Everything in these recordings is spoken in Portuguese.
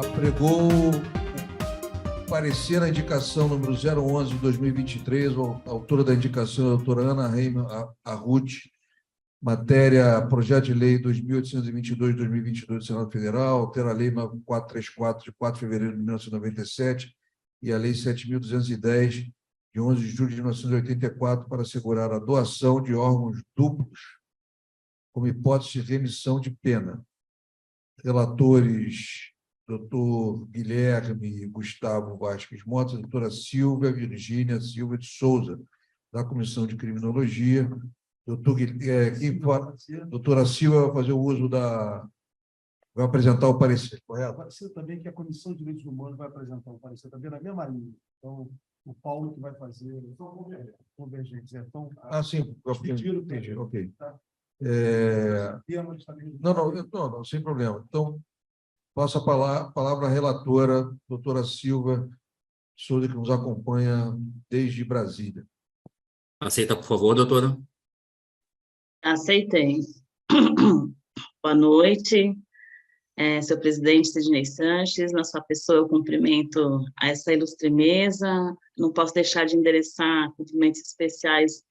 apregou o parecer à indicação número 011 de 2023, a autora da indicação é a doutora Ana Reimann Arruti, matéria projeto de lei 2822/2022 do Senado Federal, altera a lei 9434 de 4 de fevereiro de 1997 e a lei 7210 de 11 de julho de 1984 para assegurar a doação de órgãos duplos como hipótese de remissão de pena. Relatores, doutor Guilherme Gustavo Vasques Mota, doutora Silvia Virgínia Silva de Souza, da Comissão de Criminologia. Doutora Silva vai fazer o uso da... vai apresentar o parecer, correto? Vai ser também que a Comissão de Direitos Humanos vai apresentar o parecer também na mesma linha. Então, o Paulo que vai fazer convergência. Então, sim, entendi, ok. Tá? Não, sem problema. Então, passo a palavra à relatora, doutora Silva Souza, que nos acompanha desde Brasília. Aceita, por favor, doutora? Aceitei. Boa noite, senhor presidente Sidney Sanches. Na sua pessoa, eu cumprimento a essa ilustre mesa. Não posso deixar de endereçar cumprimentos especiais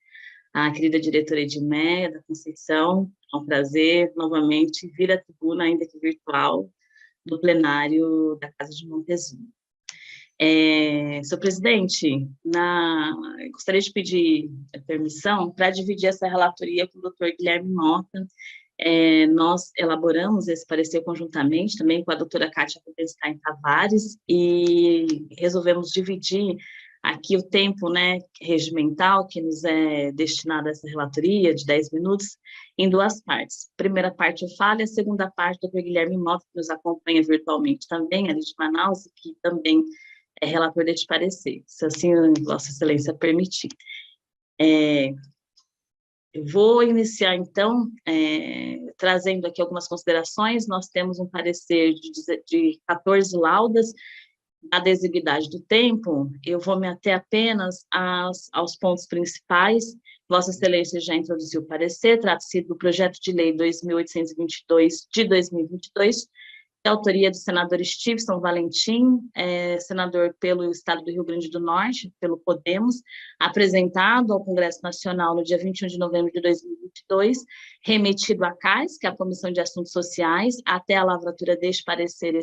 à querida diretora Edmeia da Conceição. É um prazer, novamente, vir à tribuna, ainda que virtual, do plenário da Casa de Montezuma. Senhor presidente, gostaria de pedir permissão para dividir essa relatoria com o doutor Guilherme Mota. Nós elaboramos esse parecer conjuntamente, também com a doutora Kátia Rubenstein Tavares, e resolvemos dividir aqui o tempo, regimental que nos é destinado a essa relatoria, de 10 minutos, em duas partes. A primeira parte eu falo, e a segunda parte do doutor Guilherme Mota, que nos acompanha virtualmente também, ali de Manaus, que também é relator deste parecer, se assim Vossa Excelência permitir. Eu vou iniciar, então, trazendo aqui algumas considerações. Nós temos um parecer de 14 laudas. A exiguidade do tempo, eu vou me ater apenas aos pontos principais. Vossa Excelência já introduziu o parecer, trata-se do projeto de lei 2.822 de 2022, de autoria do senador Stevenson Valentim, senador pelo Estado do Rio Grande do Norte, pelo Podemos, apresentado ao Congresso Nacional no dia 21 de novembro de 2022, remetido à CAS, que é a Comissão de Assuntos Sociais, até a lavratura deste parecer,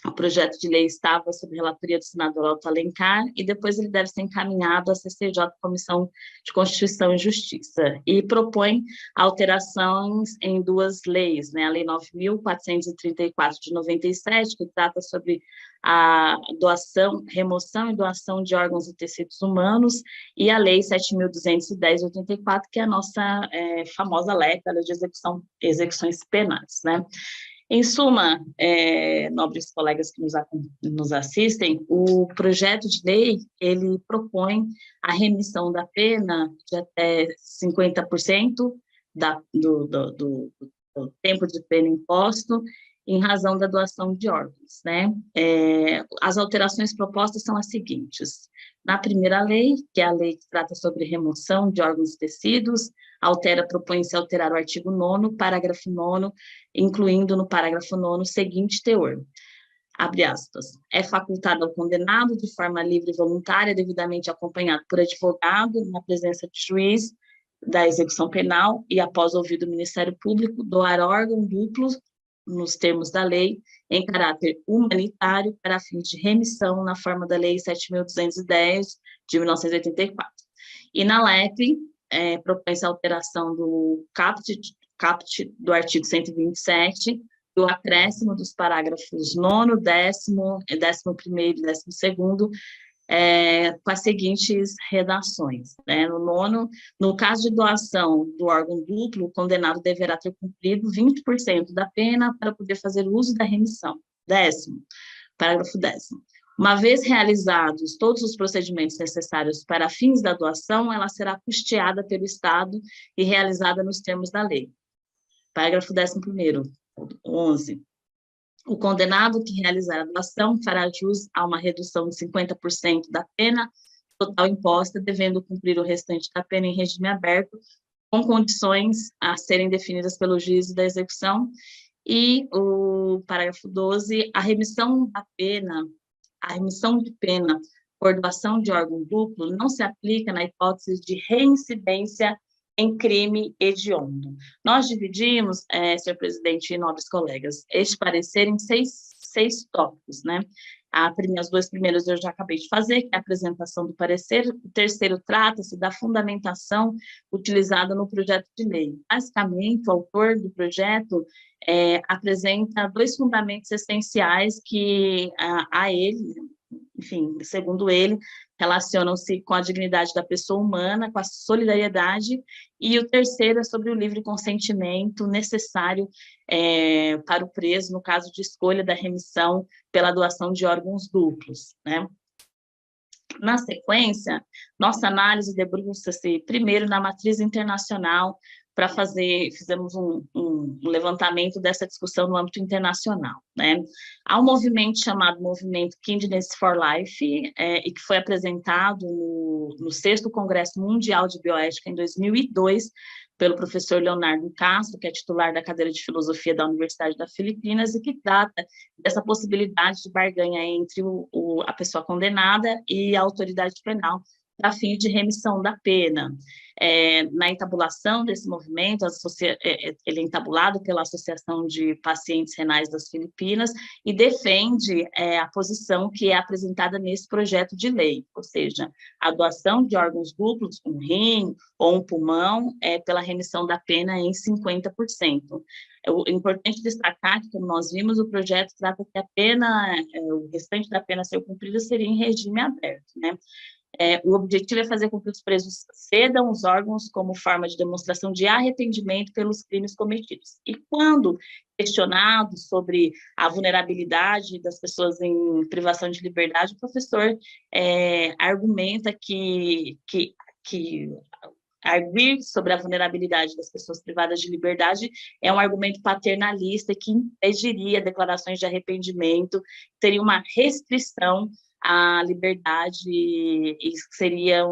o projeto de lei estava sob relatoria do senador Otto Alencar, e depois ele deve ser encaminhado à CCJ, Comissão de Constituição e Justiça, e propõe alterações em duas leis, a Lei 9.434 de 97, que trata sobre a doação, remoção e doação de órgãos e tecidos humanos, e a Lei 7.210 de 84, que é a nossa famosa LEP, a Lei de Execuções Penais, Em suma, nobres colegas que nos assistem, o projeto de lei, ele propõe a remissão da pena de até 50% do tempo de pena imposto em razão da doação de órgãos, As alterações propostas são as seguintes. Na primeira lei, que é a lei que trata sobre remoção de órgãos e tecidos, propõe-se alterar o artigo 9º, parágrafo 9º, incluindo no parágrafo 9º o seguinte teor, abre aspas, é facultado ao condenado de forma livre e voluntária, devidamente acompanhado por advogado, na presença de juiz da execução penal e após ouvido o Ministério Público, doar órgão duplo, nos termos da lei, em caráter humanitário, para fins de remissão, na forma da Lei 7.210, de 1984. E na LEP, propõe-se a alteração do caput do artigo 127, do acréscimo dos parágrafos 9º, 10º, 11º e 12º, com as seguintes redações. No 9º, no caso de doação do órgão duplo, o condenado deverá ter cumprido 20% da pena para poder fazer uso da remissão. 10º, parágrafo 10º. Uma vez realizados todos os procedimentos necessários para fins da doação, ela será custeada pelo Estado e realizada nos termos da lei. Parágrafo 11º, 11. O condenado que realizar a doação fará jus a uma redução de 50% da pena total imposta, devendo cumprir o restante da pena em regime aberto, com condições a serem definidas pelo juiz da execução, E o parágrafo 12, a remissão de pena por doação de órgão duplo não se aplica na hipótese de reincidência em crime hediondo. Nós dividimos, senhor presidente e nobres colegas, este parecer em seis tópicos, né? Os dois primeiros eu já acabei de fazer, que é a apresentação do parecer. O terceiro trata-se da fundamentação utilizada no projeto de lei. Basicamente, o autor do projeto apresenta dois fundamentos essenciais que a ele, enfim, segundo ele, relacionam-se com a dignidade da pessoa humana, com a solidariedade, e o terceiro é sobre o livre consentimento necessário para o preso, no caso de escolha da remissão pela doação de órgãos duplos, né? Na sequência, nossa análise debruça-se primeiro na matriz internacional, fizemos um levantamento dessa discussão no âmbito internacional, né? Há um movimento chamado Movimento Kindness for Life, e que foi apresentado no 6º Congresso Mundial de Bioética em 2002, pelo professor Leonardo Castro, que é titular da cadeira de Filosofia da Universidade das Filipinas, e que trata dessa possibilidade de barganha entre a pessoa condenada e a autoridade penal, para fins de remissão da pena. Na entabulação desse movimento, ele é entabulado pela Associação de Pacientes Renais das Filipinas e defende a posição que é apresentada nesse projeto de lei, ou seja, a doação de órgãos duplos, um rim ou um pulmão, pela remissão da pena em 50%. É importante destacar que, como nós vimos, o projeto trata que a pena, o restante da pena a ser cumprida seria em regime aberto, né? O objetivo é fazer com que os presos cedam os órgãos como forma de demonstração de arrependimento pelos crimes cometidos. E quando questionado sobre a vulnerabilidade das pessoas em privação de liberdade, o professor argumenta que arguir sobre a vulnerabilidade das pessoas privadas de liberdade é um argumento paternalista que impediria declarações de arrependimento, teria uma restrição à liberdade e seria,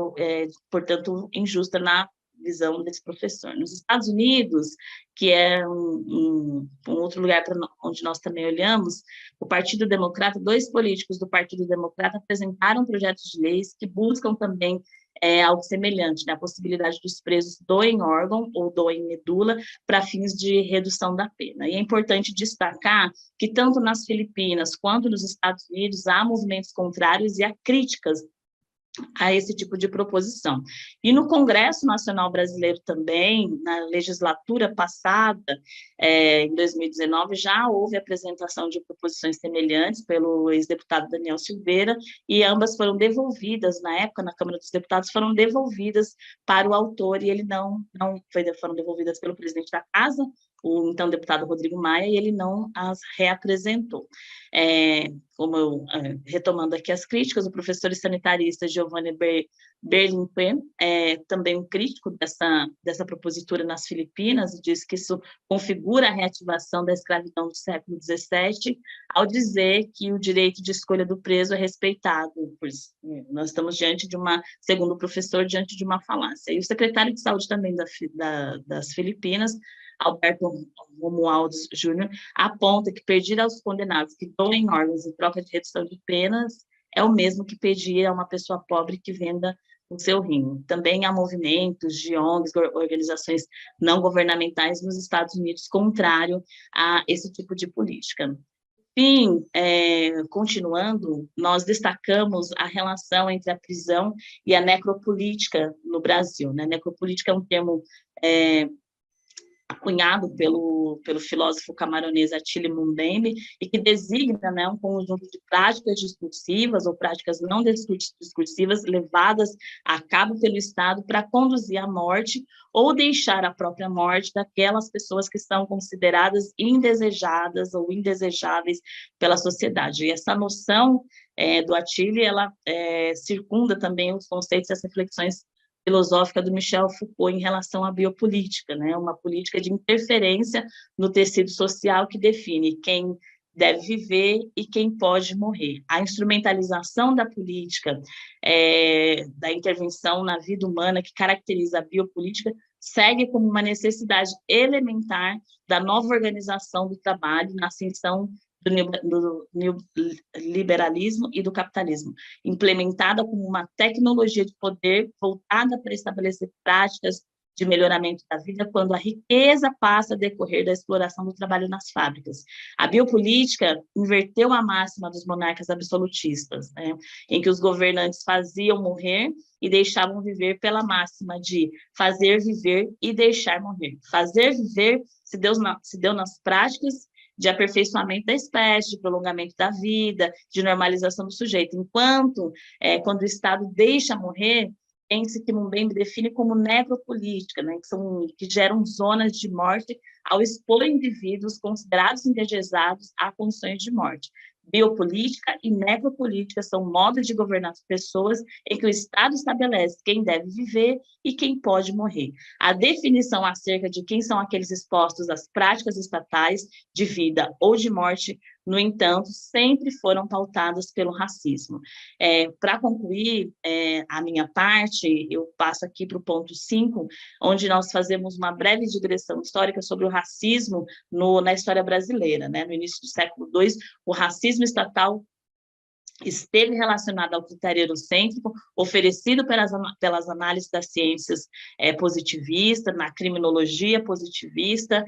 portanto, injusta na visão desse professor. Nos Estados Unidos, que é um outro lugar onde nós também olhamos, o Partido Democrata, dois políticos do Partido Democrata apresentaram projetos de leis que buscam também algo semelhante, né? A possibilidade dos presos doem órgão ou doem medula para fins de redução da pena. E é importante destacar que tanto nas Filipinas quanto nos Estados Unidos há movimentos contrários e há críticas a esse tipo de proposição. E no Congresso Nacional Brasileiro também, na legislatura passada, em 2019, já houve apresentação de proposições semelhantes pelo ex-deputado Daniel Silveira, e ambas foram devolvidas, na época, na Câmara dos Deputados, foram devolvidas para o autor, e ele foram devolvidas pelo presidente da Casa, o então deputado Rodrigo Maia, e ele não as reapresentou. Retomando aqui as críticas, o professor e sanitarista Giovanni Berlinquen também um crítico dessa propositura nas Filipinas, diz que isso configura a reativação da escravidão do século XVII, ao dizer que o direito de escolha do preso é respeitado. Nós estamos segundo o professor, diante de uma falácia. E o secretário de Saúde também das Filipinas, Alberto Romualdo Júnior, aponta que pedir aos condenados que doem órgãos em troca de redução de penas é o mesmo que pedir a uma pessoa pobre que venda o seu rim. Também há movimentos de ONGs, organizações não governamentais nos Estados Unidos contrário a esse tipo de política. Enfim, continuando, nós destacamos a relação entre a prisão e a necropolítica no Brasil, né? Necropolítica é um termo cunhado pelo filósofo camaronês Attila Mbembe, e que designa, né, um conjunto de práticas discursivas ou práticas não discursivas levadas a cabo pelo Estado para conduzir à morte ou deixar a própria morte daquelas pessoas que são consideradas indesejadas ou indesejáveis pela sociedade. E essa noção do Attila, ela circunda também os conceitos e as reflexões filosófica do Michel Foucault em relação à biopolítica, né? Uma política de interferência no tecido social que define quem deve viver e quem pode morrer. A instrumentalização da política, da intervenção na vida humana que caracteriza a biopolítica, segue como uma necessidade elementar da nova organização do trabalho na ascensão do neoliberalismo e do capitalismo, implementada como uma tecnologia de poder voltada para estabelecer práticas de melhoramento da vida quando a riqueza passa a decorrer da exploração do trabalho nas fábricas. A biopolítica inverteu a máxima dos monarcas absolutistas, né, em que os governantes faziam morrer e deixavam viver pela máxima de fazer viver e deixar morrer. Fazer viver se deu nas práticas de aperfeiçoamento da espécie, de prolongamento da vida, de normalização do sujeito, enquanto, quando o Estado deixa morrer, tem-se que Mbembe define como necropolítica, né, que geram zonas de morte ao expor indivíduos considerados endereçados a condições de morte. Biopolítica e necropolítica são modos de governar as pessoas em que o Estado estabelece quem deve viver e quem pode morrer. A definição acerca de quem são aqueles expostos às práticas estatais de vida ou de morte, no entanto, sempre foram pautadas pelo racismo. Para concluir a minha parte, eu passo aqui para o ponto 5, onde nós fazemos uma breve digressão histórica sobre o racismo na história brasileira, né? No início do século II, o racismo estatal esteve relacionado ao critério eurocêntrico oferecido pelas análises das ciências positivistas, na criminologia positivista,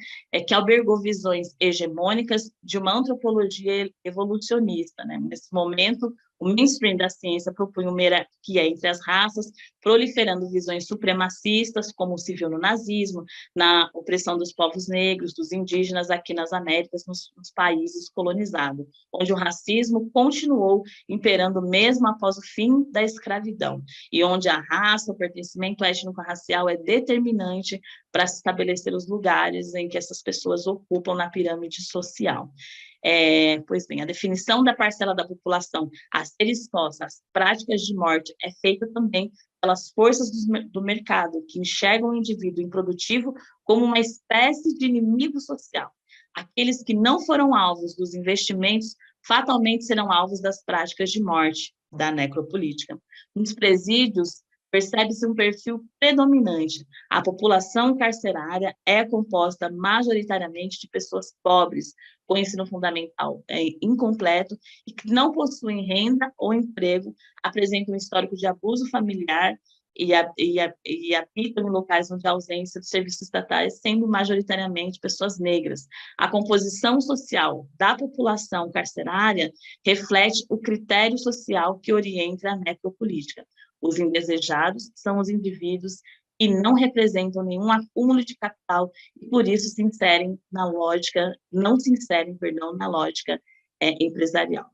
que albergou visões hegemônicas de uma antropologia evolucionista, né? Nesse momento, o mainstream da ciência propunha uma hierarquia entre as raças, proliferando visões supremacistas, como se viu no nazismo, na opressão dos povos negros, dos indígenas aqui nas Américas, nos países colonizados, onde o racismo continuou imperando mesmo após o fim da escravidão, e onde a raça, o pertencimento étnico-racial é determinante para se estabelecer os lugares em que essas pessoas ocupam na pirâmide social. Pois bem, a definição da parcela da população a ser exposta às práticas de morte é feita também pelas forças do mercado, que enxergam o indivíduo improdutivo como uma espécie de inimigo social. Aqueles que não foram alvos dos investimentos fatalmente serão alvos das práticas de morte, da necropolítica. Nos presídios, percebe-se um perfil predominante. A população carcerária é composta majoritariamente de pessoas pobres, com ensino fundamental incompleto e que não possuem renda ou emprego, apresentam um histórico de abuso familiar e habitam em locais onde a ausência de serviços estatais, sendo majoritariamente pessoas negras. A composição social da população carcerária reflete o critério social que orienta a necropolítica. Os indesejados são os indivíduos que não representam nenhum acúmulo de capital e, por isso, não se inserem na lógica empresarial.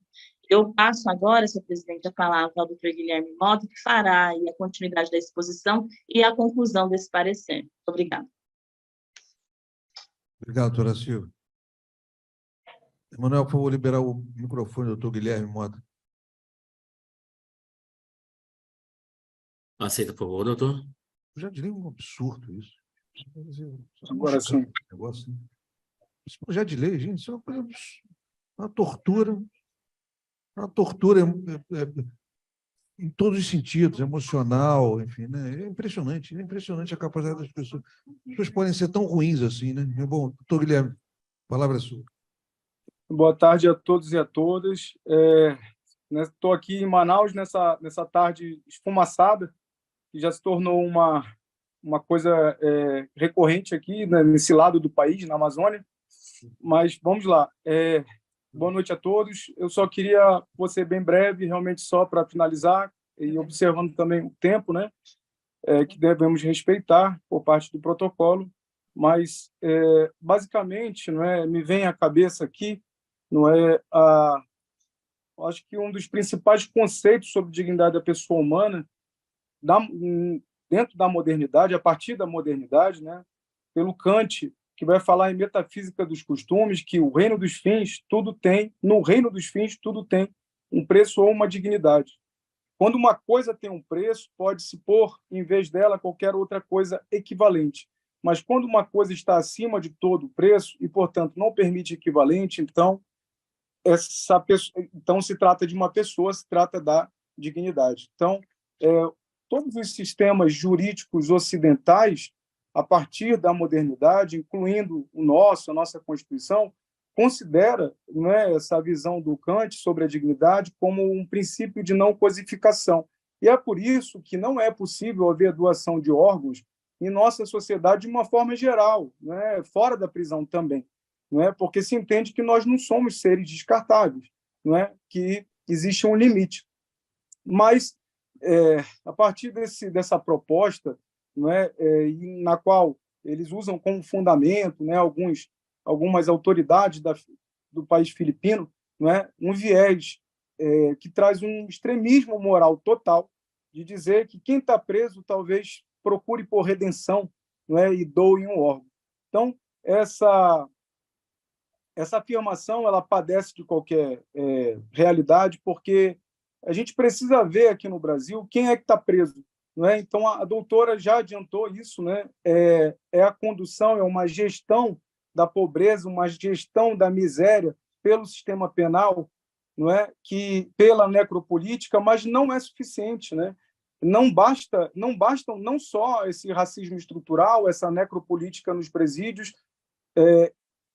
Eu passo agora, senhor presidente, a palavra ao doutor Guilherme Mota, que fará aí a continuidade da exposição e a conclusão desse parecer. Muito obrigada. Obrigado, doutora Silvia. Emanuel, por favor, liberar o microfone do doutor Guilherme Mota. Aceita, por favor, doutor? Eu já diria um absurdo isso. Agora sim. Negócio, né? Esse projeto de lei, gente, isso é uma coisa, uma tortura em todos os sentidos, emocional, enfim, né? É impressionante a capacidade das pessoas. As pessoas podem ser tão ruins assim, né? Bom, doutor Guilherme, a palavra é sua. Boa tarde a todos e a todas. Estou aqui em Manaus nessa tarde esfumaçada, que já se tornou uma coisa recorrente aqui, né, nesse lado do país, na Amazônia. Mas vamos lá. Boa noite a todos. Eu só queria, vou ser bem breve, realmente só para finalizar, e observando também o tempo, né, que devemos respeitar por parte do protocolo. Mas, basicamente, me vem à cabeça aqui, acho que um dos principais conceitos sobre dignidade da pessoa humana, dentro da modernidade, a partir da modernidade, né, pelo Kant, que vai falar em metafísica dos costumes, que o reino dos fins, no reino dos fins, tudo tem um preço ou uma dignidade. Quando uma coisa tem um preço, pode-se pôr, em vez dela, qualquer outra coisa equivalente. Mas quando uma coisa está acima de todo o preço e, portanto, não permite equivalente, então se trata de uma pessoa, se trata da dignidade. Então, todos os sistemas jurídicos ocidentais a partir da modernidade, incluindo a nossa Constituição, considera, né, essa visão do Kant sobre a dignidade como um princípio de não cosificação. E é por isso que não é possível haver doação de órgãos em nossa sociedade de uma forma geral, né, fora da prisão também, não é? Porque se entende que nós não somos seres descartáveis, não é? Que existe um limite. Mas, a partir dessa proposta, não é? Na qual eles usam como fundamento, né, algumas autoridades do país filipino, não é? Um viés que traz um extremismo moral total, de dizer que quem está preso talvez procure por redenção, não é? E doe um órgão. Então, essa afirmação ela padece de qualquer realidade, porque a gente precisa ver aqui no Brasil quem é que está preso. Não é? Então, a doutora já adiantou isso, né? É a condução, é uma gestão da pobreza, uma gestão da miséria pelo sistema penal, não é? Que pela necropolítica, mas não é suficiente, né? Não bastam não só esse racismo estrutural, essa necropolítica nos presídios,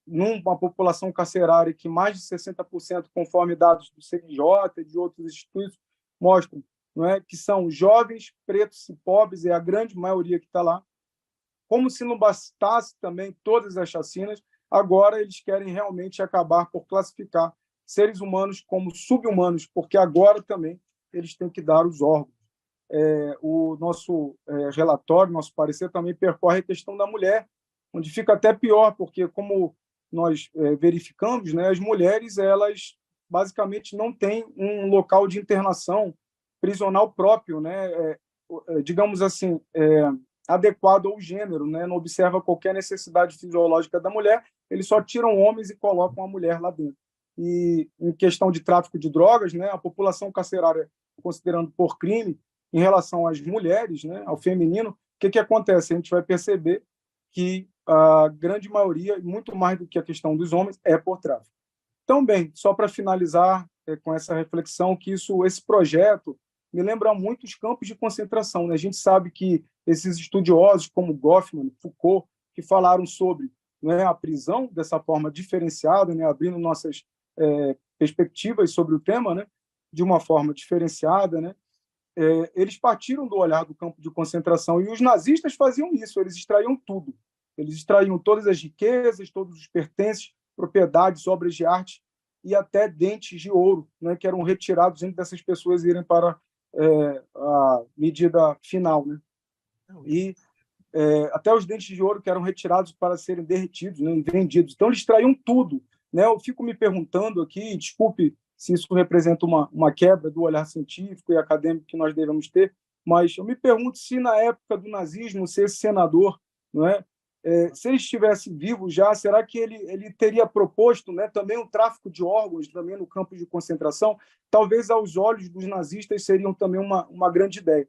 numa população carcerária que mais de 60%, conforme dados do CNJ e de outros institutos, mostram, não é? Que são jovens, pretos e pobres, é a grande maioria que está lá. Como se não bastasse também todas as chacinas, agora eles querem realmente acabar por classificar seres humanos como sub-humanos, porque agora também eles têm que dar os órgãos. O nosso relatório, nosso parecer, também percorre a questão da mulher, onde fica até pior, porque, como nós verificamos, né, as mulheres, elas basicamente não têm um local de internação prisional próprio, né, digamos assim, adequado ao gênero, né, não observa qualquer necessidade fisiológica da mulher, eles só tiram homens e colocam a mulher lá dentro. E em questão de tráfico de drogas, né, a população carcerária, considerando por crime, em relação às mulheres, né, ao feminino, o que acontece? A gente vai perceber que a grande maioria, muito mais do que a questão dos homens, é por tráfico. Então, bem, só para finalizar com essa reflexão, que esse projeto me lembra muito os campos de concentração, né? A gente sabe que esses estudiosos como Goffman, Foucault, que falaram sobre, né, a prisão dessa forma diferenciada, né, abrindo nossas perspectivas sobre o tema, né, de uma forma diferenciada, né, eles partiram do olhar do campo de concentração, e os nazistas faziam isso, eles extraíam tudo. Eles extraíam todas as riquezas, todos os pertences, propriedades, obras de arte e até dentes de ouro, né, que eram retirados antes dessas pessoas irem para a medida final, né? E até os dentes de ouro que eram retirados para serem derretidos, né, e vendidos. Então, eles extraíam tudo, né? Eu fico me perguntando aqui, desculpe se isso representa uma quebra do olhar científico e acadêmico que nós devemos ter, mas eu me pergunto se, na época do nazismo, se esse senador, não é, se ele estivesse vivo já, será que ele teria proposto, né, também um tráfico de órgãos também no campo de concentração? Talvez aos olhos dos nazistas seriam também uma grande ideia.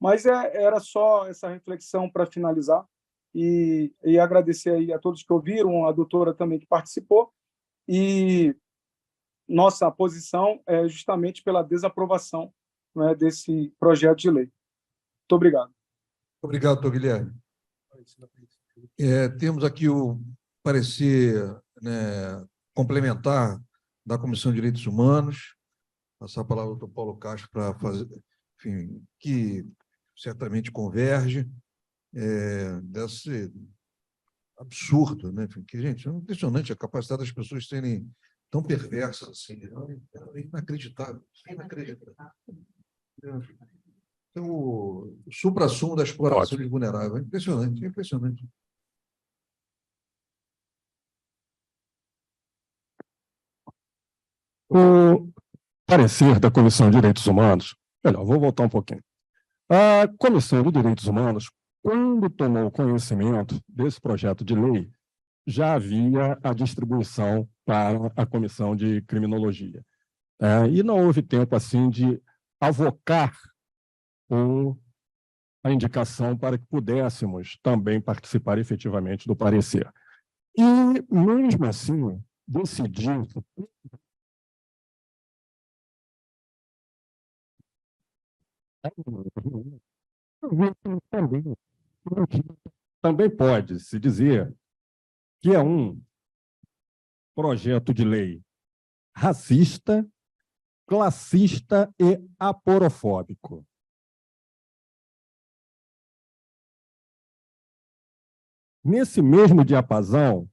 Mas era só essa reflexão para finalizar e agradecer aí a todos que ouviram, a doutora também que participou, e nossa posição é justamente pela desaprovação, né, desse projeto de lei. Muito obrigado. Obrigado, doutor Guilherme. Temos aqui o parecer, né, complementar da Comissão de Direitos Humanos. Passar a palavra ao doutor Paulo Castro para fazer, enfim, que certamente converge desse absurdo, né? Enfim, que, gente, é impressionante a capacidade das pessoas serem tão perversas assim. É inacreditável. É inacreditável. Então, o suprassumo da exploração de vulnerável. É impressionante, é impressionante. O parecer da Comissão de Direitos Humanos, melhor, vou voltar um pouquinho. A Comissão de Direitos Humanos, quando tomou conhecimento desse projeto de lei, já havia a distribuição para a Comissão de Criminologia. E não houve tempo assim de avocar a indicação para que pudéssemos também participar efetivamente do parecer. E, mesmo assim, decidir também também pode-se dizer que é um projeto de lei racista, classista e aporofóbico. Nesse mesmo diapasão,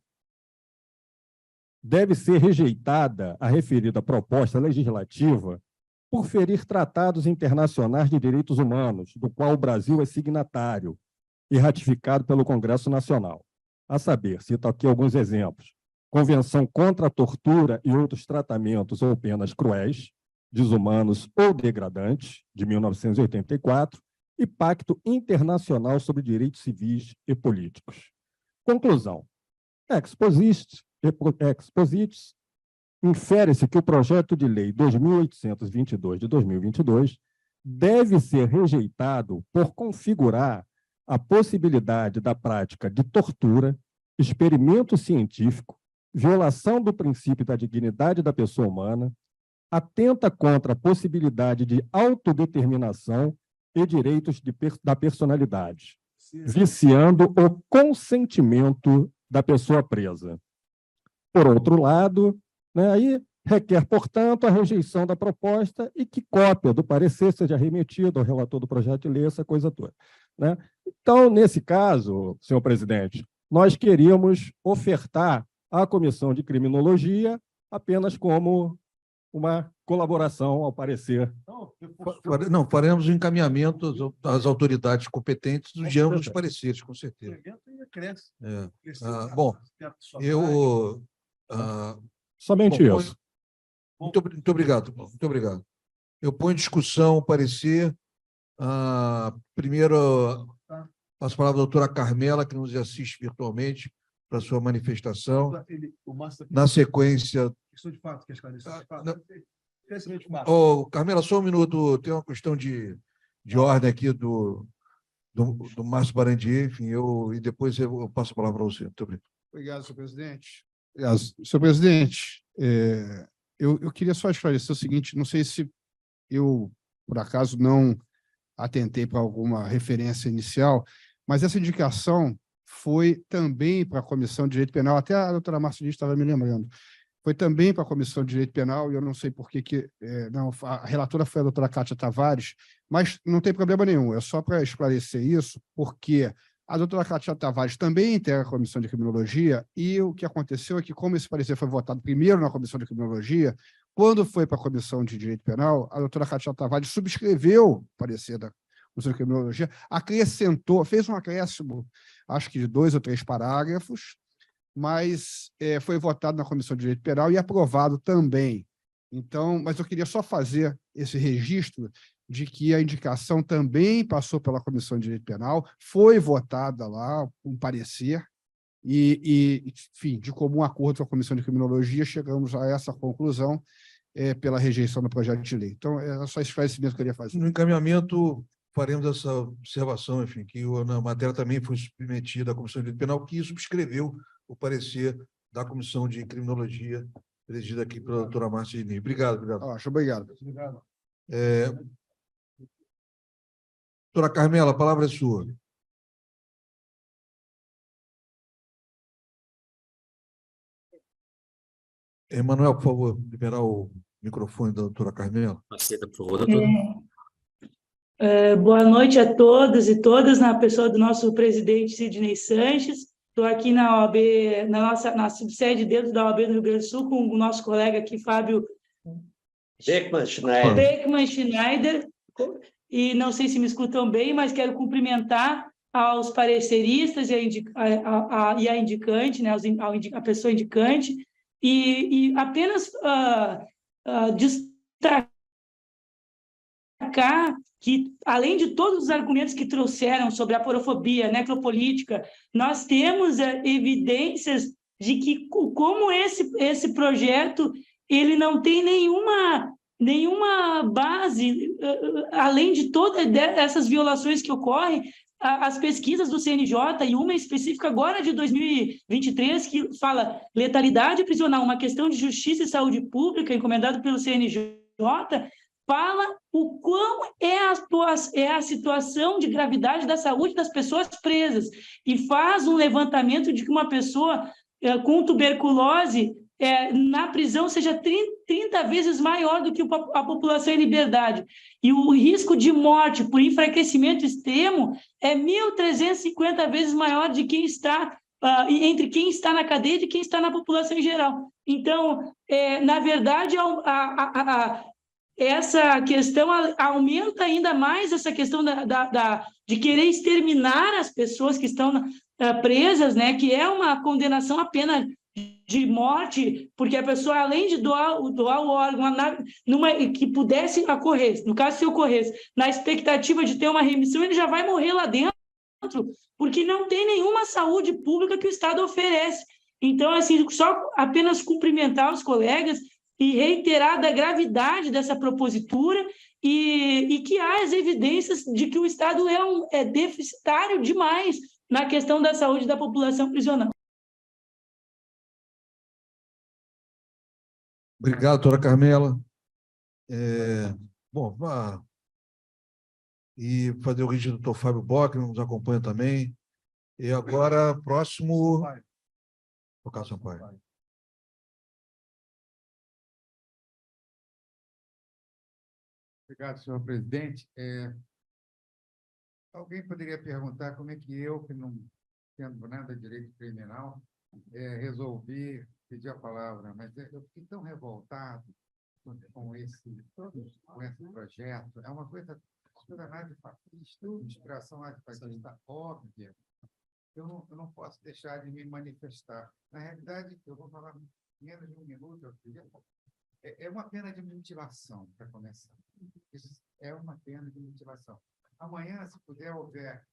deve ser rejeitada a referida proposta legislativa por ferir tratados internacionais de direitos humanos, do qual o Brasil é signatário e ratificado pelo Congresso Nacional. A saber, cito aqui alguns exemplos: Convenção contra a Tortura e Outros Tratamentos ou Penas Cruéis, Desumanos ou Degradantes, de 1984, e Pacto Internacional sobre Direitos Civis e Políticos. Conclusão. Exposites, infere-se que o projeto de lei 2.822 de 2022 deve ser rejeitado por configurar a possibilidade da prática de tortura, experimento científico, violação do princípio da dignidade da pessoa humana, atenta contra a possibilidade de autodeterminação e direitos da personalidade, viciando o consentimento da pessoa presa. Por outro lado, aí requer, portanto, a rejeição da proposta e que cópia do parecer seja remetida ao relator do projeto de lei, essa coisa toda. Então, nesse caso, senhor presidente, nós queríamos ofertar à Comissão de Criminologia apenas como uma colaboração ao parecer. Não, faremos o encaminhamento às autoridades competentes de ambos os pareceres, com certeza. Bom, eu... somente isso. Muito obrigado, Paulo. Muito obrigado. Eu ponho em discussão o parecer. Primeiro, passo a palavra à doutora Carmela, que nos assiste virtualmente, para a sua manifestação. Na sequência... Questão de fato, quer esclarecer? Carmela, só um minuto. Tem uma questão de ordem aqui do Márcio Barandier, enfim, e depois eu passo a palavra para você. Muito obrigado. Obrigado, senhor presidente. Obrigado. Senhor presidente, eu queria só esclarecer o seguinte: não sei se eu, por acaso, não atentei para alguma referência inicial, mas essa indicação foi também para a Comissão de Direito Penal, até a doutora Márcia Diniz estava me lembrando, foi também para a Comissão de Direito Penal, e eu não sei por que não, a relatora foi a doutora Kátia Tavares, mas não tem problema nenhum, é só para esclarecer isso, porque a doutora Kátia Tavares também integra a Comissão de Criminologia, e o que aconteceu é que, como esse parecer foi votado primeiro na Comissão de Criminologia, quando foi para a Comissão de Direito Penal, a doutora Kátia Tavares subscreveu o parecer da Comissão de Criminologia, acrescentou, fez um acréscimo, acho que de 2 ou 3 parágrafos, mas foi votado na Comissão de Direito Penal e aprovado também. Então, mas eu queria só fazer esse registro de que a indicação também passou pela Comissão de Direito Penal, foi votada lá, um parecer, enfim, de comum acordo com a Comissão de Criminologia, chegamos a essa conclusão pela rejeição do projeto de lei. Então, é só esse esclarecimento que eu queria fazer. No encaminhamento, faremos essa observação, enfim, que na matéria também foi submetida à Comissão de Direito Penal, que subscreveu o parecer da Comissão de Criminologia, presidida aqui pela doutora Márcia Diniz. Obrigado. Obrigado. Doutora Carmela, a palavra é sua. Emanuel, por favor, liberar o microfone da doutora Carmela. Aceita, por favor, doutora. Boa noite a todos e todas, na pessoa do nosso presidente Sidney Sanches. Estou aqui na OAB, na subsede dentro da OAB do Rio Grande do Sul, com o nosso colega aqui, Fábio Beckman Schneider, e não sei se me escutam bem, mas quero cumprimentar aos pareceristas e a indicante, né, a pessoa indicante, e apenas destacar que, além de todos os argumentos que trouxeram sobre a aporofobia, necropolítica, nós temos evidências de que, como esse projeto ele não tem nenhuma base, além de todas essas violações que ocorrem, as pesquisas do CNJ, e uma específica agora de 2023, que fala letalidade prisional, uma questão de justiça e saúde pública, encomendado pelo CNJ, fala o quão é é a situação de gravidade da saúde das pessoas presas e faz um levantamento de que uma pessoa com tuberculose na prisão seja 30 vezes maior do que a população em liberdade. E o risco de morte por enfraquecimento extremo é 1.350 vezes maior de quem está entre quem está na cadeia e quem está na população em geral. Então, na verdade, essa questão aumenta ainda mais essa questão de querer exterminar as pessoas que estão presas, né, que é uma condenação à pena de morte, porque a pessoa, além de doar o órgão que pudesse ocorrer, no caso, se ocorresse, na expectativa de ter uma remissão, ele já vai morrer lá dentro, porque não tem nenhuma saúde pública que o Estado oferece. Então, assim, só apenas cumprimentar os colegas e reiterar da gravidade dessa propositura e que há as evidências de que o Estado é deficitário demais na questão da saúde da população prisional. Obrigado, doutora Carmela. Bom, e fazer o registro do doutor Fábio Bock, que nos acompanha também. E agora, próximo... Doutor Sampaio. Obrigado, senhor presidente. Alguém poderia perguntar como é que eu, que não entendo nada de direito criminal, resolvi pedir a palavra, mas eu fiquei tão revoltado com esse projeto. É uma coisa antifascista, inspiração antifascista óbvia. Eu não posso deixar de me manifestar. Na realidade, eu vou falar menos de um minuto. É uma pena de mutilação, para começar. Isso é uma pena de mutilação. Amanhã, se houver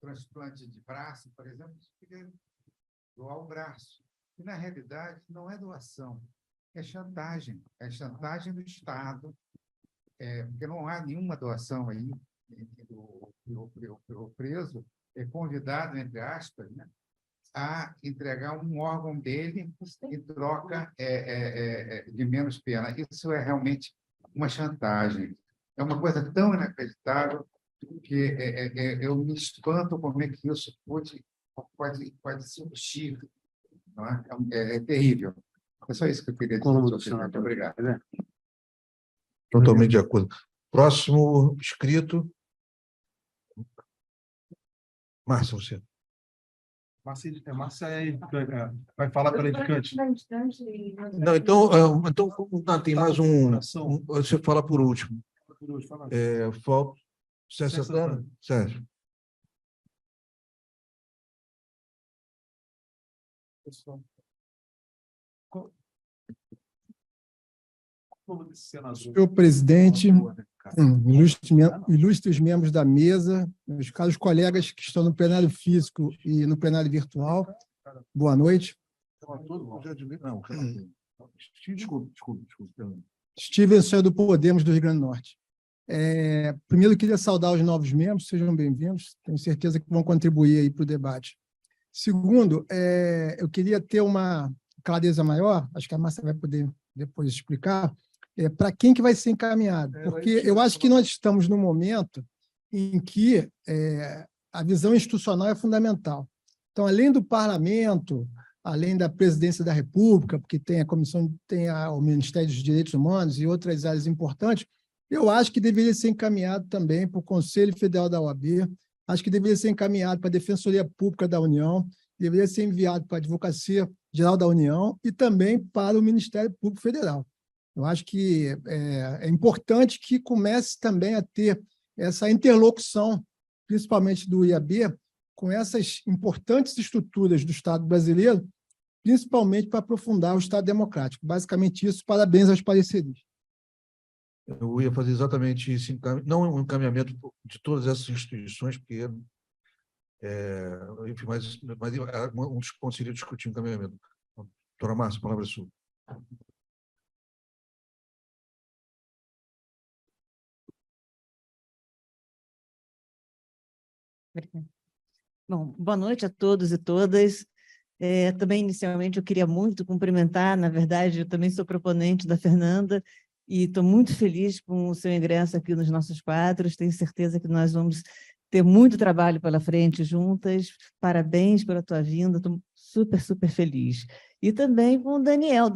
transplante de braço, por exemplo, doar o braço. E, na realidade, não é doação, é chantagem. É chantagem do Estado, porque não há nenhuma doação aí. O preso é convidado, entre aspas, né, a entregar um órgão dele em troca de menos pena. Isso é realmente uma chantagem. É uma coisa tão inacreditável que eu me espanto como é que isso pode ser possível. Não é? É terrível. É só isso que eu queria dizer. Muito obrigado. Totalmente de acordo. Próximo inscrito. Márcia, você. Márcia vai falar pela edicante. Não, então tem mais um. Você fala por último. Falta Sérgio Santana? Sérgio. Senhor presidente, ilustres membros da mesa, meus caros colegas que estão no plenário físico e no plenário virtual, boa noite. Desculpe. Steven do Podemos do Rio Grande do Norte. Primeiro, eu queria saudar os novos membros, sejam bem-vindos, tenho certeza que vão contribuir aí para o debate. Segundo, eu queria ter uma clareza maior, acho que a Márcia vai poder depois explicar, para quem que vai ser encaminhado, porque eu acho que nós estamos num momento em que a visão institucional é fundamental. Então, além do parlamento, além da presidência da República, porque tem a comissão, tem o Ministério dos Direitos Humanos e outras áreas importantes, eu acho que deveria ser encaminhado também para o Conselho Federal da OAB, acho que deveria ser encaminhado para a Defensoria Pública da União, deveria ser enviado para a Advocacia Geral da União e também para o Ministério Público Federal. Eu acho que é importante que comece também a ter essa interlocução, principalmente do IAB, com essas importantes estruturas do Estado brasileiro, principalmente para aprofundar o Estado democrático. Basicamente isso, parabéns aos pareceristas. Eu ia fazer exatamente isso, não um encaminhamento de todas essas instituições, porque, enfim, mas um dos pontos seria discutir o encaminhamento. Doutora Márcia, a palavra é sua. Bom, boa noite a todos e todas. Também, inicialmente, eu queria muito cumprimentar, na verdade, eu também sou proponente da Fernanda, e estou muito feliz com o seu ingresso aqui nos nossos quadros. Tenho certeza que nós vamos ter muito trabalho pela frente juntas. Parabéns pela tua vinda, estou super, super feliz. E também com o Daniel.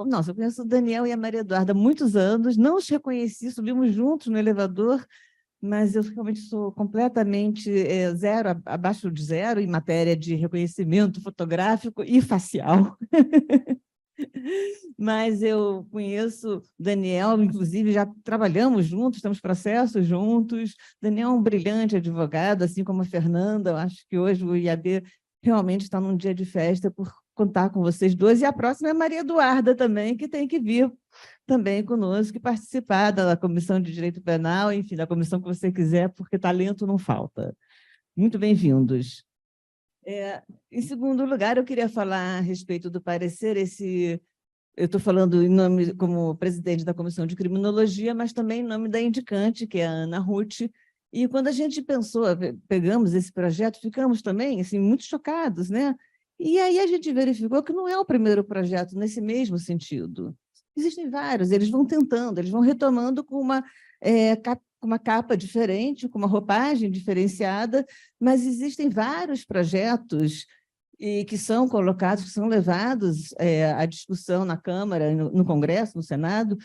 Nossa, eu conheço o Daniel e a Maria Eduarda há muitos anos, não os reconheci, subimos juntos no elevador, mas eu realmente sou completamente zero, abaixo de zero em matéria de reconhecimento fotográfico e facial. Mas eu conheço o Daniel, inclusive já trabalhamos juntos, temos processos juntos. Daniel é um brilhante advogado, assim como a Fernanda. Eu acho que hoje o IAB realmente está num dia de festa por contar com vocês dois. E a próxima é a Maria Eduarda também, que tem que vir também conosco e participar da Comissão de Direito Penal, enfim, da comissão que você quiser, porque talento não falta. Muito bem-vindos. Em segundo lugar, eu queria falar a respeito do parecer. Eu estou falando em nome como presidente da Comissão de Criminologia, mas também em nome da indicante, que é a Ana Ruth. E quando a gente pensou, pegamos esse projeto, ficamos também assim, muito chocados, né? E aí a gente verificou que não é o primeiro projeto nesse mesmo sentido. Existem vários, eles vão tentando, eles vão retomando com uma capa diferente, com uma roupagem diferenciada, mas existem vários projetos que são colocados, que são levados à discussão na Câmara, no Congresso, no Senado,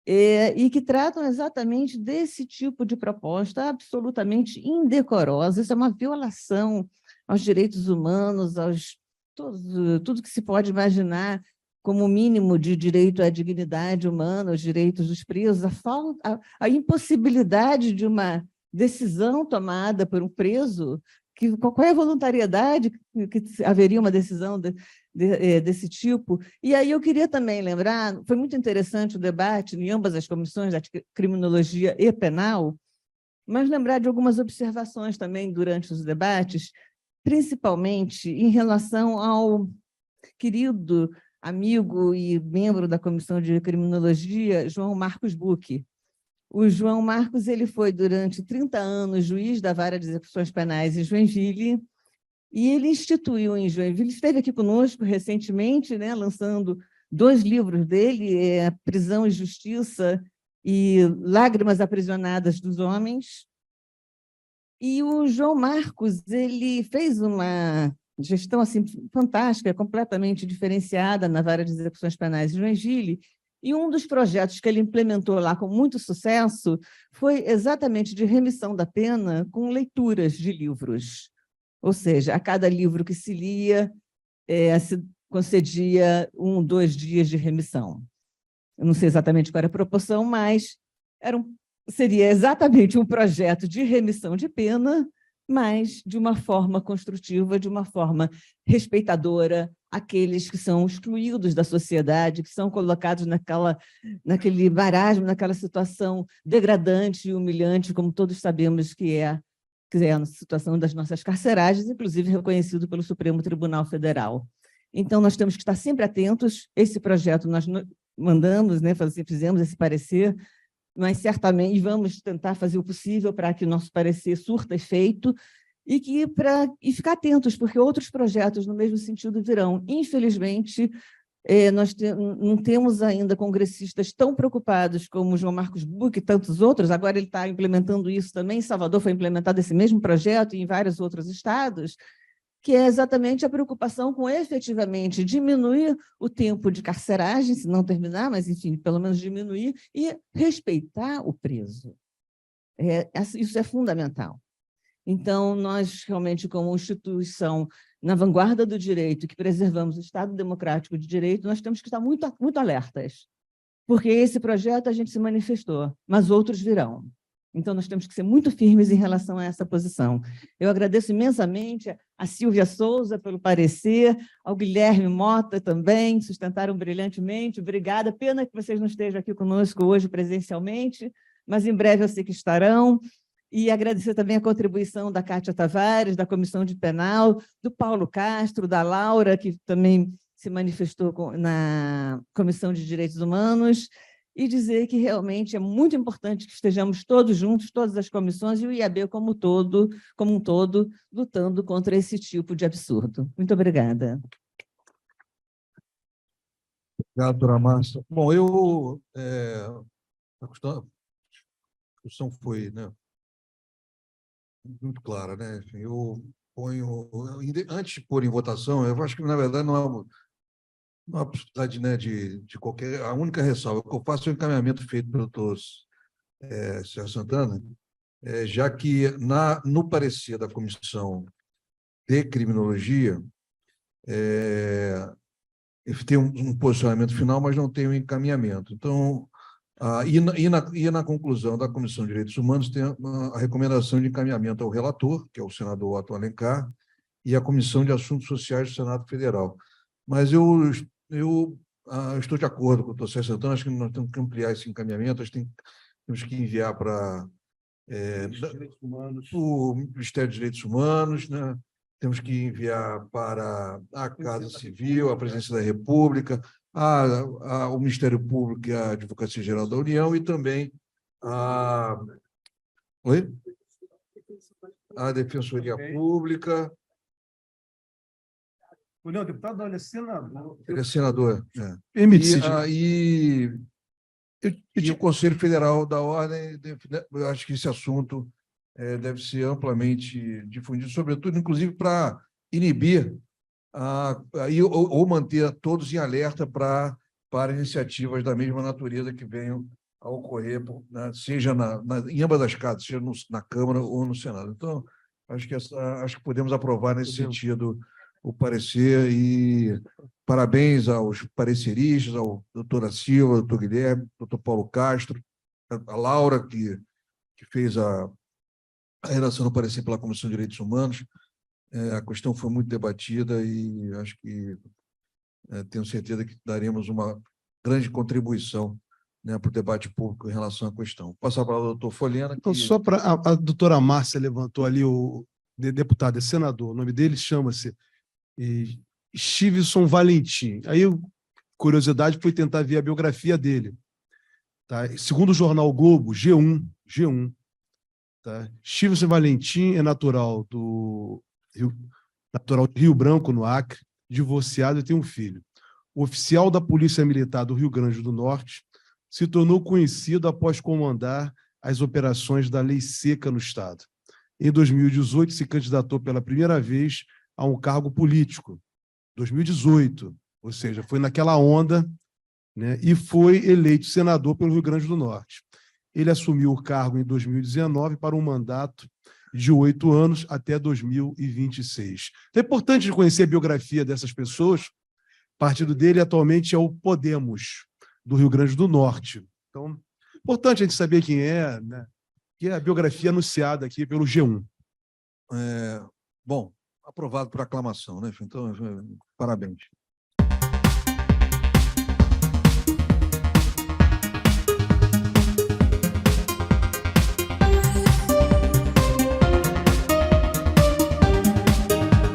e que tratam exatamente desse tipo de proposta absolutamente indecorosa. Isso é uma violação aos direitos humanos, tudo que se pode imaginar como mínimo de direito à dignidade humana, os direitos dos presos, a impossibilidade de uma decisão tomada por um preso, qual é a voluntariedade que haveria uma decisão desse tipo? E aí eu queria também lembrar, foi muito interessante o debate em ambas as comissões, da criminologia e penal, mas lembrar de algumas observações também durante os debates, principalmente em relação ao querido amigo e membro da Comissão de Criminologia, João Marcos Bucchi. O João Marcos ele foi, durante 30 anos, juiz da Vara de Execuções Penais em Joinville, e ele instituiu em Joinville, esteve aqui conosco recentemente, né, lançando 2 livros dele, Prisão e Justiça e Lágrimas Aprisionadas dos Homens. E o João Marcos ele fez uma gestão assim, fantástica, completamente diferenciada na Vara de Execuções Penais de Joinville, e um dos projetos que ele implementou lá com muito sucesso foi exatamente de remissão da pena com leituras de livros. Ou seja, a cada livro que se lia, se concedia 1, 2 dias de remissão. Eu não sei exatamente qual era a proporção, mas seria exatamente um projeto de remissão de pena, mas de uma forma construtiva, de uma forma respeitadora, aqueles que são excluídos da sociedade, que são colocados naquele marasmo, naquela situação degradante e humilhante, como todos sabemos que é a situação das nossas carceragens, inclusive reconhecido pelo Supremo Tribunal Federal. Então, nós temos que estar sempre atentos. Esse projeto nós mandamos, né, fizemos esse parecer, mas certamente vamos tentar fazer o possível para que o nosso parecer surta efeito e ficar atentos, porque outros projetos no mesmo sentido virão. Infelizmente, nós não temos ainda congressistas tão preocupados como o João Marcos Bucchi e tantos outros. Agora ele está implementando isso também. Em Salvador foi implementado esse mesmo projeto e em vários outros estados, que é exatamente a preocupação com efetivamente diminuir o tempo de carceragem, se não terminar, mas, enfim, pelo menos diminuir, e respeitar o preso. Isso é fundamental. Então, nós realmente, como instituição na vanguarda do direito, que preservamos o Estado democrático de direito, nós temos que estar muito, muito alertas, porque esse projeto a gente se manifestou, mas outros virão. Então, nós temos que ser muito firmes em relação a essa posição. Eu agradeço imensamente a Silvia Souza pelo parecer, ao Guilherme Mota também, sustentaram brilhantemente. Obrigada. Pena que vocês não estejam aqui conosco hoje presencialmente, mas em breve eu sei que estarão. E agradecer também a contribuição da Kátia Tavares, da Comissão de Penal, do Paulo Castro, da Laura, que também se manifestou na Comissão de Direitos Humanos, e dizer que realmente é muito importante que estejamos todos juntos, todas as comissões, e o IAB como um todo, lutando contra esse tipo de absurdo. Muito obrigada. Obrigado, doutora Márcia. Bom, a discussão foi, né, muito clara, né? Enfim, eu ponho, antes de pôr em votação, eu acho que, na verdade, não há possibilidade, né, de qualquer. A única ressalva que eu faço é o encaminhamento feito pelo doutor Sérgio Santana, já que no parecer da Comissão de Criminologia, ele tem um posicionamento final, mas não tem um encaminhamento. Então, e na conclusão da Comissão de Direitos Humanos, tem a recomendação de encaminhamento ao relator, que é o senador Otto Alencar, e à Comissão de Assuntos Sociais do Senado Federal. Mas eu estou de acordo com o doutor Sérgio Santana, acho que nós temos que ampliar esse encaminhamento, temos que enviar para o Ministério dos Direitos Humanos, né? Temos que enviar para a Casa Civil, a Presidência da República, o Ministério Público e a Advocacia Geral da União e também a Defensoria Pública. Não, deputado, olha, senador. Ele é senador. Permite-se. E o Conselho Federal da Ordem, eu acho que esse assunto deve ser amplamente difundido, sobretudo, inclusive, para inibir ou manter todos em alerta para iniciativas da mesma natureza que venham a ocorrer, né, seja em ambas as casas, seja na Câmara ou no Senado. Então, acho que podemos aprovar nesse sentido o parecer e parabéns aos pareceristas, ao doutor Silva, ao doutor Guilherme, ao doutor Paulo Castro, a Laura, que fez a redação do parecer pela Comissão de Direitos Humanos. A questão foi muito debatida e acho que tenho certeza que daremos uma grande contribuição, né, para o debate público em relação à questão. Passar para o doutor Folhena. Então, só para a doutora Márcia levantou ali o deputado, senador, o nome dele chama-se Stevenson Valentim. Aí, curiosidade, foi tentar ver a biografia dele. Tá? Segundo o jornal Globo, G1, tá? Stevenson Valentim é natural de Rio Branco, no Acre, divorciado e tem um filho. O oficial da Polícia Militar do Rio Grande do Norte se tornou conhecido após comandar as operações da Lei Seca no Estado. Em 2018, se candidatou pela primeira vez a um cargo político. 2018, ou seja, foi naquela onda, né, e foi eleito senador pelo Rio Grande do Norte. Ele assumiu o cargo em 2019 para um mandato de 8 anos até 2026. Então, é importante conhecer a biografia dessas pessoas. O partido dele atualmente é o Podemos, do Rio Grande do Norte. Então, importante a gente saber quem é, né? Que é a biografia anunciada aqui pelo G1. Bom, aprovado por aclamação, né? Então, parabéns.